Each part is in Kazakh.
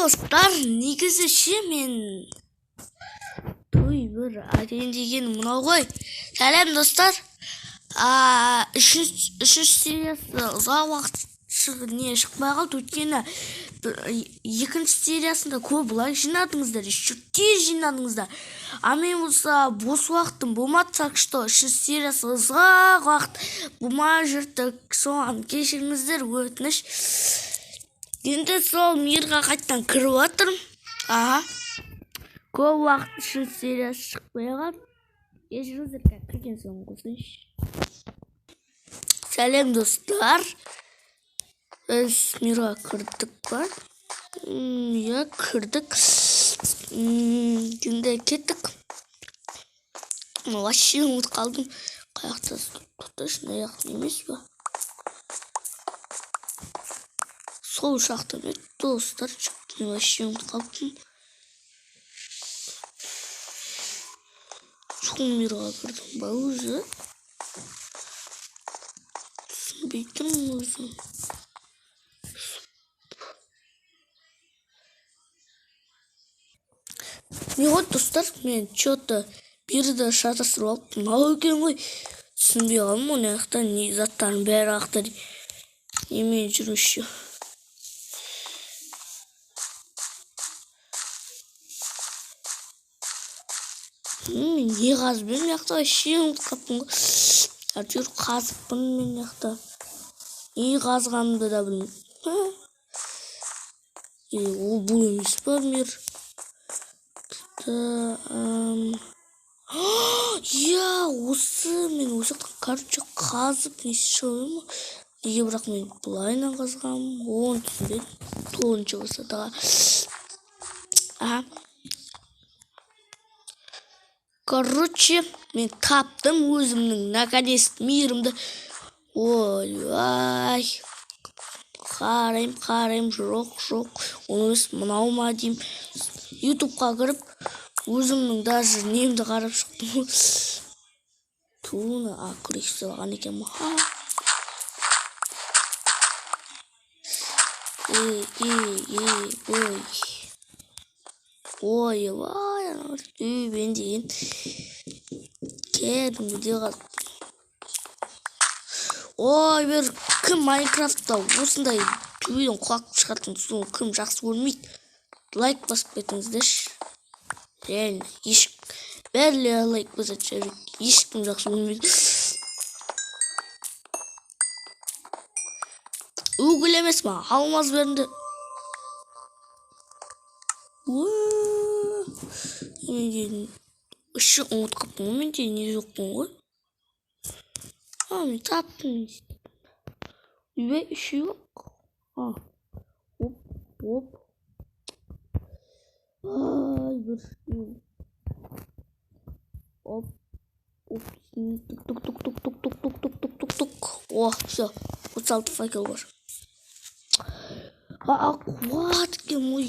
достар, негізі ше мен той бір айтайын деген мынау ғой. Сәлем достар. Үшінші сериясы ұзақ уақыт шықпай қалды, өйткені екінші сериясында көп лайк жинадыңыздар, тез жинадыңыздар. Мен болса бос уақытым болмады, так что үшінші сериясы ұзақ уақыт болмай жүрді, соған кешіріңіздер, өтініш. Енді сол мирға қайттан кіріп отырмын. Көп уақыт үшінші сериясы шықпай қалды. Кешіріңіздер, кірген соң қосайыншы. Сәлем достар. Біз мирға кірдік па? Я кірдік. Енді кеттік. Вообще ұмыт қалдым. Қаяқта тұташын аяқтың емес па? Сол ұшақтан өтті достар. Шықтың вообще ұмыт қалдым. Сол мирға кірдім ба өзі? Түсінбейтім өзі. Не ғой достар, мен что-то бірді шатастырып алып, мынау екен ғой. Түсінбей қалдым, оны аяқта не заттарын бәрі аяқта немен жүруші. Мен не қазбен аяқта вообще ұмытып қалыппын ғой. Әйтеуір қазыппын мен аяқта. Не қазғанымды да білмеймін. Ол бұл емес па мир? Осы мен осы короче қазып несі шығып ма? Неге бірақ мен бұлайынан қазғам? Оны түсінбедім. Тоғызыншы высотаға. Короче, мен таптым өзімнің наконец мирімді. Ой. Қарайым, жоқ. Оны емес мынау ма деймін. Ютубқа кіріп, өзімнің даже немді қарап шықтым. Туыны күрек салған екен ма? Ой, мен деген кәдімгі қалды. Ой, бір кім Майнкрафтта осындай төбеден құлақ шығатын соны кім жақсы көрмейді. Лайк басып кетіңіздерші. Реально, бәрі лайк басып жүреді. Ешкім жақсы көрмейді. Үгіл емес ма? Алмаз берінді. Мен деген үші ұмыт қаптың ғой, мен деген не жоқпын ғой. Мен таптым. Үйбе үші жоқ. Оп. Бір оп. Тук. О, все. 36 факел бар. Аккуратки мой.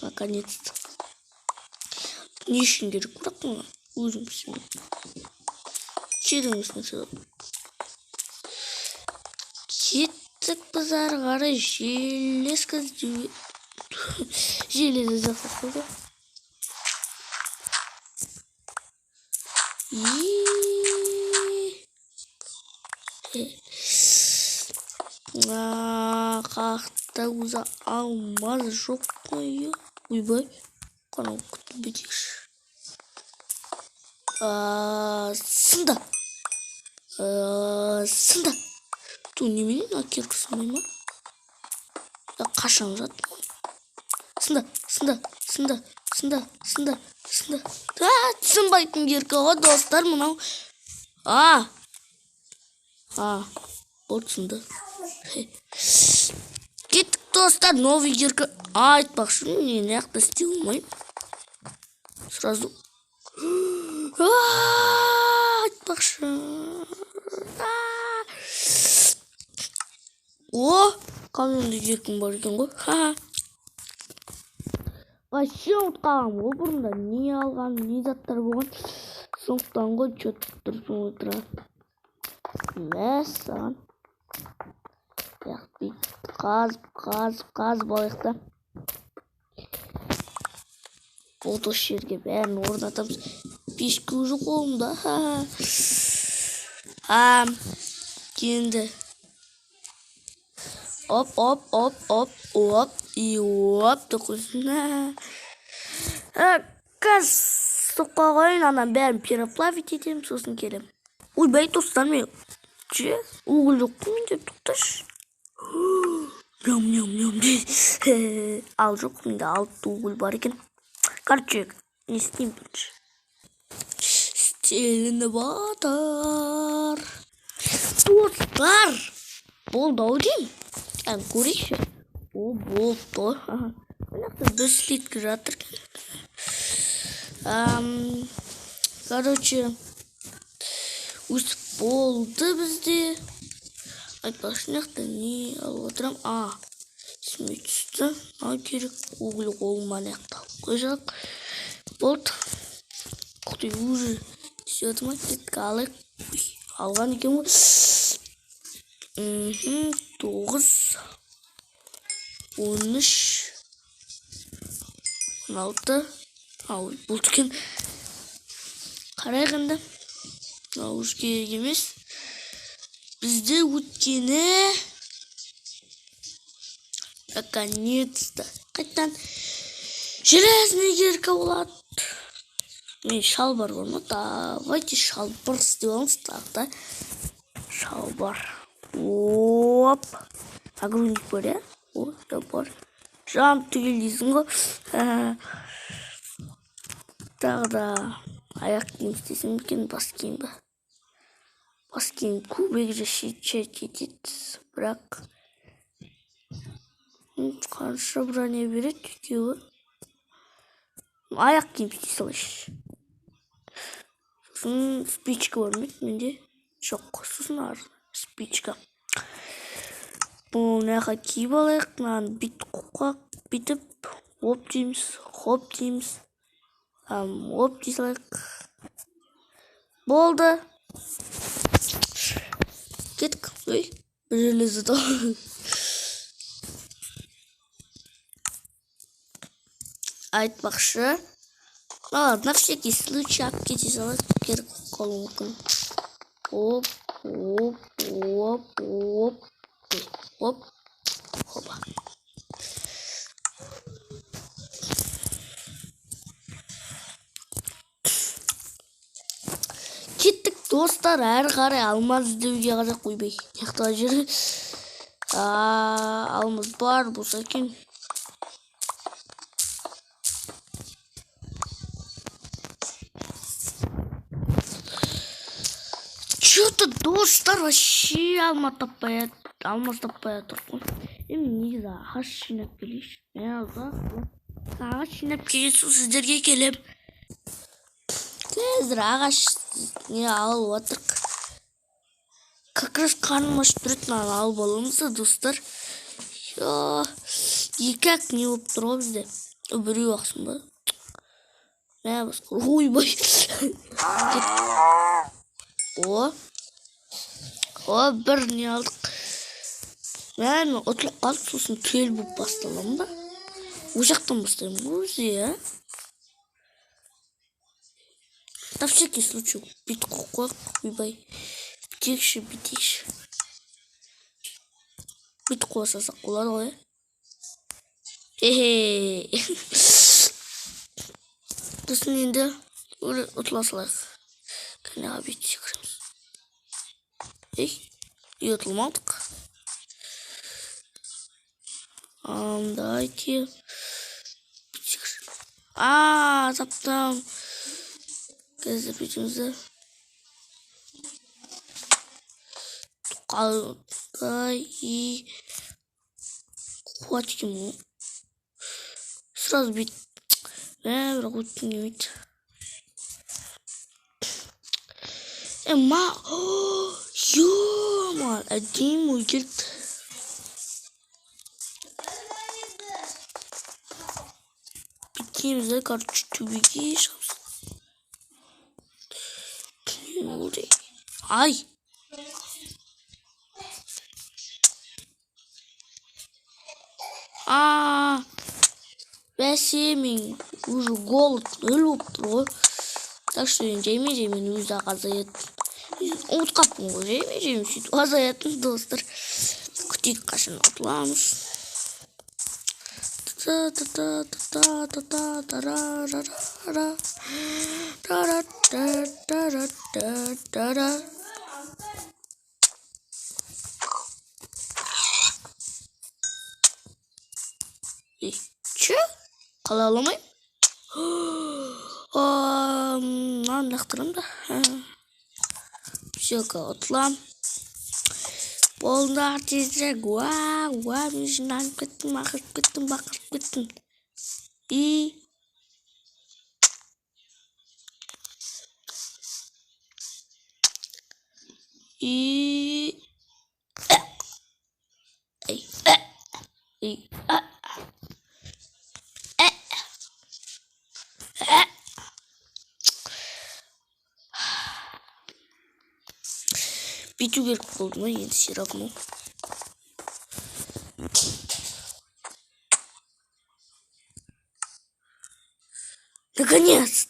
Наконец-то. Не үшін керек бірақ мұна. Өзім пісімен. Черіңіз сначала. Кеттік базар қарай железка іздеуге. Железі жасақтады. Қақта өзі алмаз жоқ қой. Ойбай, қанау күтіп бетекші. Сында. Ту неменен акеркі сынбай ма? Қашан жат? Сында. Сынбайтын керкі ғой достар мұнау. От сынды. Кеттік достар, новый керкі. Айтпақшы, мен аяқта істей алмайым. Сразу. Айтпақшы. Каменді керкім бар екен ғой. Вообще ұмытқалам ғой бұрында не алған, не заттар болған. Сондықтан ғой что-то тұрсын отыра. Мәссаған. Қазып алайық та. Болды осы жерге бәрін орнатамыз. Пешке уже қолымда. Енді. Оп. И оп. Тұқысын. Қазір соққа қойын. Анан бәрін переплавить етемін. Сосын келем. Ойбай, достар, мен угол жоқ қой менде, тоқташы. Ням дейді. Ал жоқ, менде 6 угол бар екен. Короче, не істеймін бірінші. Стелініп атар. Достар! Болды-ау деймін. Көрейші. О, болды. Мынақты бір слиткі жатыр. Короче, өсіп болды бізде. Айтпақшы, мынақты не алып отырам. Есіме түсті. Керек угол қолыма мынақты алып қойсақ. Болды. Құдай, уже сөйтіп ма, кеткі алайық. Алған екен ғой. 9 13 16 болды екен. Қарайық енді. Уже керек емес. Бізде өткені наконец-то қайтан железный кирка болады. Мен шалбар бар ма? Давайте шалбар істеп аламыз. Тақта шалбар. Оп. Огрунник бар, я? О, да бар. Жан түгел дейсің ғой. Тағы да аяқ киім істесем екен, бас киім ба? Бас киім көбек жашет кетеді. Бірақ қанша броня береді екеуі. Аяқ киім істей салайшы. Сосын спичка бар ма менде? Жоқ, сосын спичка. Бұл мынаға киіп алайық. Мынаны бүйтіп оп дейміз, хоп дейміз. Оп дей салайық. Болды. Кеттік. Ой, бір железі да. Айтпақшы. На всякий случай алып кете салайық. Керек қалуы мүмкін. Оп. Хопа. Кеттік, достар, әрі қарай алмаз іздеуге қазақ қойбай. Яқтыға жері. Алмаз бар болса екен. Что-то достар вообще алмаз таппай тұр ғой. Негізі ағаш жинап келейші. Ағаш жинап келесу сіздерге келем. Қазір ағаш не алып отырық. Как раз қарным ашып тұратын алып аламыз да, достар. 2-ақ не болып тұр ғой бізде. Біреу ақсын ба? Ойбай. Бір не алдық. Мен ұтылып қалып, сосын төл болып басталам ба? О жақтан бастаймын өзі, я? На всякий случай бүйтіп қойық, ойбай. Бүйтекші. Бүйтіп қойсасақ болады ғой, я? Сосын енді ұтыла салайық. Кәнеға бүйтіп секіреміз. И ұтылмадық. Дайте. Таптам. Қазір бүйтімізді. Қалдай и хватит ему. Сразу бить. Бірақ өткен демейді. Ё-ма, әдейм ой келді. Биткейміз, короче, төбеге шығамыз. Не болды? Ай! бәсе мен уже голод өліп болып тұр ғой. Так что жеме өзі азаяды. Ұмытып қалыппын ғой, жеме сөйтіп азаятын достар. Күтейік қашан ұтыламыз. Че? Қала аламайым? Мынаны лақтырам да. Все-ка ұтылам. Болында тезірек. Мен жиналып кеттім, бақырып кеттім. Биту керек болды ма енді сиропым. Наконец!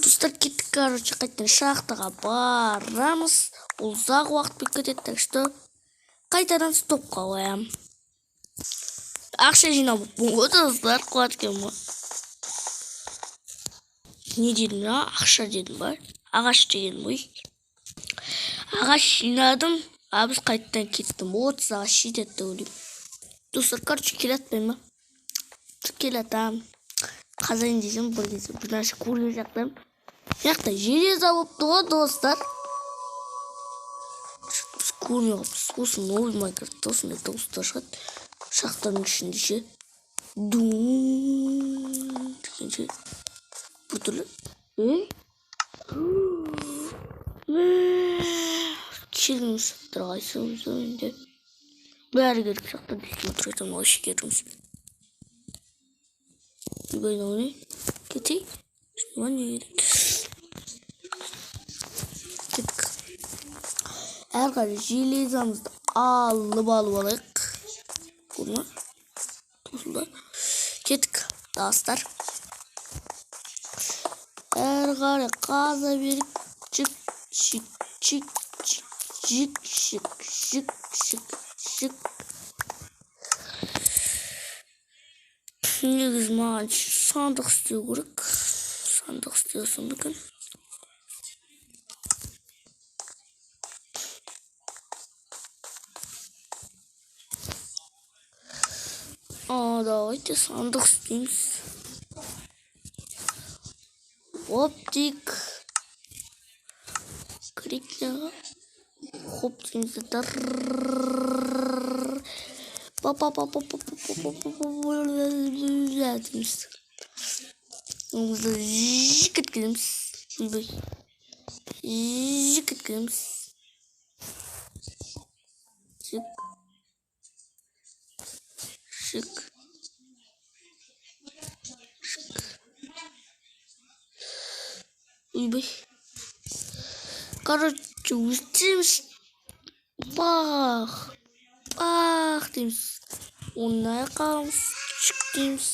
Достар, кеттік, короче, қайтадан шахтаға барамыз. Ол ұзақ уақыт болып кетеді, так что қайтадан стопқа қоямын. Ақша жинап ғой достар, қуат кем ғой. Не дедім, ақша дедім ба? Ағаш деген ғой. Ағаш жинадым, біз қайтадан кеттім. 30 ағаш жетеді ойлаймын. Достар, короче, келатпаймын ба? Келатам. Қазайын десем, бір кезде бір нәрсе көрген жақтайым. Жақта железа болыпты ғой, достар. Біз көрмей қалыппыз. Осы новый Майнкрафтта осындай дауыстар шығады. Шахтаның ішінде ше. Дуум дегенше. Бір түрлі. Келіңіз тұрғайсыңыз önde. Бәрі керек шахтан түскен тұрайтын ол шекеріміз. Böyle onu getir. Şimdi ne gerek? Gittik. Arkadaşlar jelezamızda alıp alık. Bunu tuzla. Gittik dostlar. Arkadaşlar kaza verip çık. Негізі маған сандық істеу керек. Сандық істеусің бекін. Давайте сандық істейміз. Оптик. Крикнеға. Хоп дейміз. Жик еткіземіз. Жик еткіземіз. Жик. Үйбай. Короче, өстеміз. Бах дейміз. Ондай қаламыз. Шық дейміз.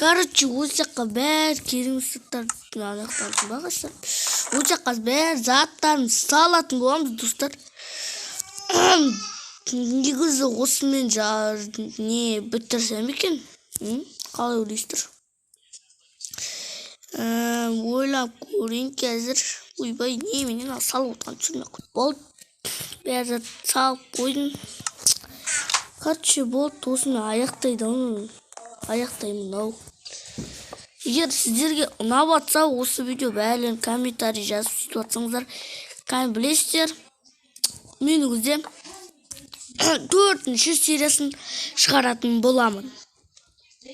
Короче, осы жаққа бәр керемет заттарды аяқтардың бағаштар. Осы жаққа бәр заттарын салатын боламыз, достар. Негізі осымен не бітірсем екен? Қалай ойлайсыздар? Ойлап көрейін қазір. Ойбай, неменен салып отқан түсірмей қойып болды. Бәрі салып қойдым. Короче, болды, осымен аяқтаймын ау. Егер сіздерге ұнап жатса, осы видео бәрін комментарий жазып сөйтіп жатсаңыздар, білесіздер, мен өзім 4-ші сериясын шығаратын боламын.